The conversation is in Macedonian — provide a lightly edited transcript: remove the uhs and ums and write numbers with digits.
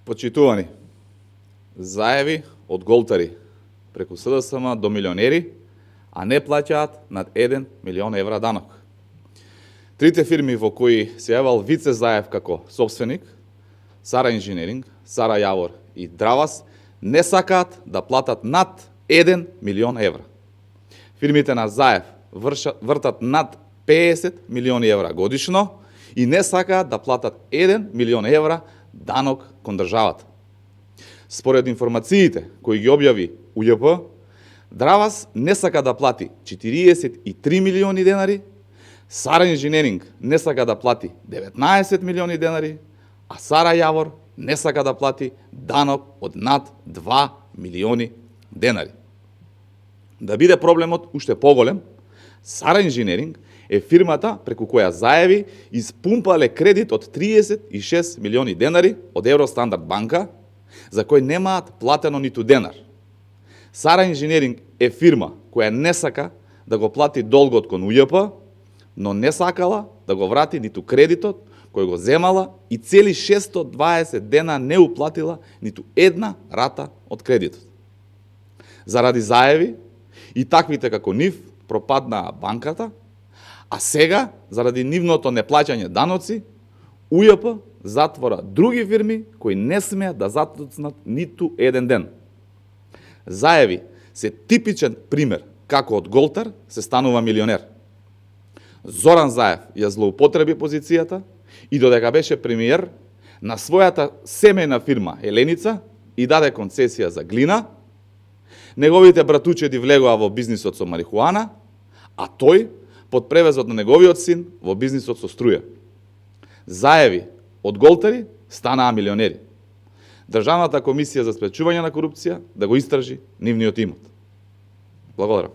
Почитувани, заеви од голтари преку СДСМ до милионери, а не плаќаат над 1 милион евра данок. Трите фирми во кои се јавал Вице Заев како собственик, Сара Инженеринг, Сара Јавор и Дравас, не сакаат да платат над 1 милион евра. Фирмите на Заев вртат над 50 милиони евра годишно и не сакаат да платат 1 милион евра данок кон државата. Според информациите кои ги објави УЈП, Дравас не сака да плати 43 милиони денари, Сара Инженеринг не сака да плати 19 милиони денари, а Сара Јавор не сака да плати данок од над 2 милиони денари. Да биде проблемот уште поголем, Сара Инженеринг е фирмата преку која Заеви испумпале кредит од 36 милиони денари од Евростандард банка, за кој немаат платено ниту денар. Сара Инженеринг е фирма која не сака да го плати долгот кон УЈП, но не сакала да го врати ниту кредитот кој го земала и цели 620 дена не уплатила ниту една рата од кредитот. Заради Заеви и таквите како нив пропаднаа банката, а сега, заради нивното неплаќање даноци, УЈП затвора други фирми кои не смеат да затуцнат ниту еден ден. Заеви се типичен пример како од голтар се станува милионер. Зоран Заев ја злоупотреби позицијата и додека беше премиер, на својата семејна фирма Еленица и даде концесија за глина, неговите братучеди влегоа во бизнисот со марихуана, а тој под превезот на неговиот син во бизнисот со струја. Заеви од голтари станаа милионери. Државната комисија за спречување на корупција да го истражи нивниот имот. Благодарам.